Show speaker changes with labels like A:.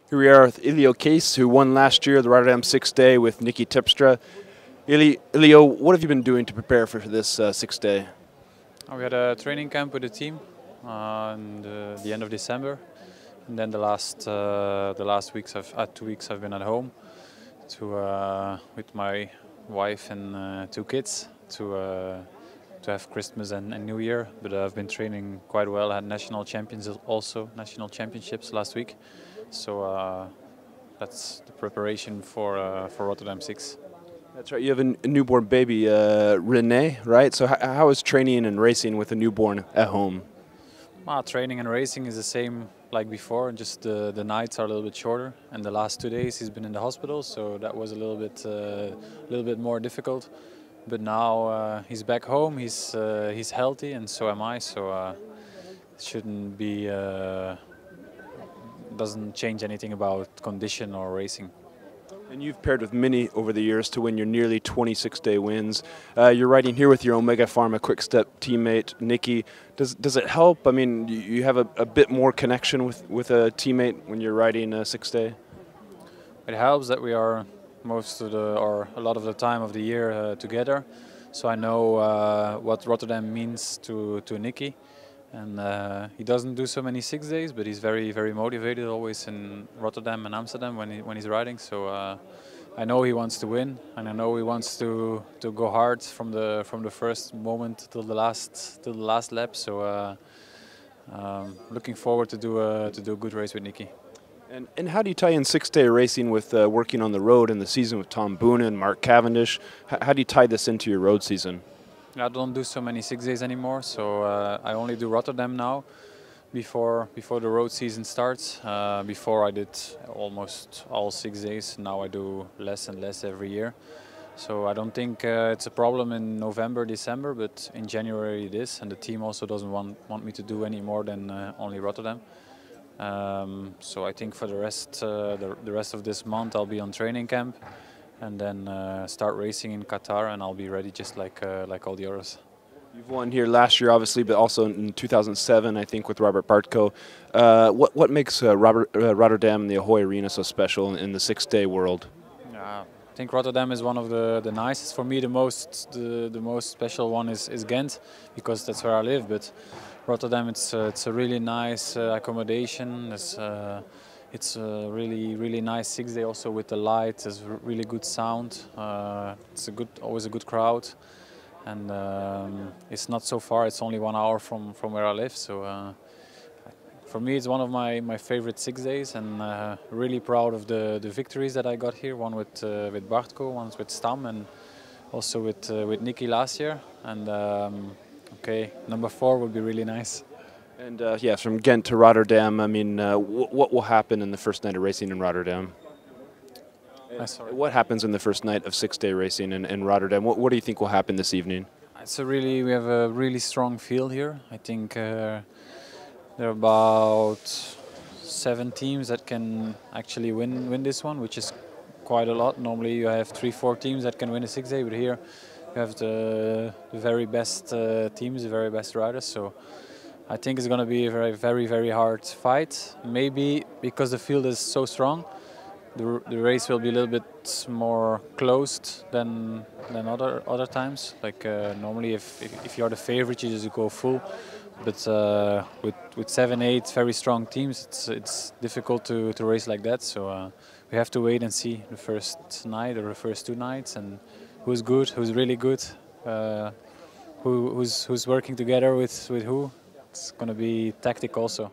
A: Here we are with Iljo Keisse, who won last year the Rotterdam 6-day with Niki Terpstra. Iljo, what have you been doing to prepare for this 6-day?
B: We had a training camp with the team in the end of December, and then the last 2 weeks I've been at home with my wife and 2 kids to have Christmas and New Year. But I've been training quite well. I had national championships last week, so that's the preparation for Rotterdam 6.
A: That's right, you have a newborn baby, René, right? So how is training and racing with a newborn at home?
B: Training and racing is the same like before, just the nights are a little bit shorter, and the last 2 days he's been in the hospital, so that was a little bit more difficult. But now he's back home, he's healthy, and so am I, so it shouldn't be doesn't change anything about condition or racing.
A: And you've paired with many over the years to win your nearly 26-day wins. You're riding here with your Omega Pharma Quick Step teammate, Niki. Does it help? I mean, you have a bit more connection with a teammate when you're riding a 6-day?
B: It helps that we are a lot of the time of the year together. So I know what Rotterdam means to Niki. And he doesn't do so many 6 days, but he's very motivated always in Rotterdam and Amsterdam when he's riding. So I know he wants to win, and I know he wants to go hard from the first moment till the last lap. So looking forward to do a good race with Niki.
A: And how do you tie in 6-day racing with working on the road in the season with Tom Boonen, Mark Cavendish? How do you tie this into your road season?
B: I don't do so many 6 days anymore, so I only do Rotterdam now before the road season starts. Before I did almost all 6 days, now I do less and less every year. So I don't think it's a problem in November, December, but in January it is, and the team also doesn't want me to do any more than only Rotterdam. So I think for the rest of this month I'll be on training camp, and then start racing in Qatar, and I'll be ready just like all the others.
A: You've won here last year, obviously, but also in 2007, I think, with Robert Bartko. What makes Rotterdam and the Ahoy Arena so special in the 6-day world?
B: I think Rotterdam is one of the nicest. For me, the most special one is Ghent, because that's where I live. But Rotterdam, it's a really nice accommodation. It's a really nice 6-day also with the light. There's really good sound. It's always a good crowd, and it's not so far. It's only 1 hour from where I live. So for me, it's one of my favorite 6 days, and really proud of the victories that I got here. One with Bartko, one with Stam, and also with Niki last year. And okay, number 4 would be really nice.
A: And yeah, from Ghent to Rotterdam, I mean, what will happen in the first night of racing in Rotterdam? What happens in the first night of 6-day racing in Rotterdam? What do you think will happen this evening?
B: We have a really strong field here. I think there are about 7 teams that can actually win this one, which is quite a lot. Normally you have 3-4 teams that can win a 6-day, but here you have the very best teams, the very best riders. So I think it's going to be a very hard fight. Maybe because the field is so strong, the race will be a little bit more closed than other times. Like normally, if you're the favorite, you just go full. But with 7-8 very strong teams, it's difficult to race like that. So we have to wait and see the first night or the first 2 nights, and who's good, who's really good, who's working together with who. It's going to be tactic also.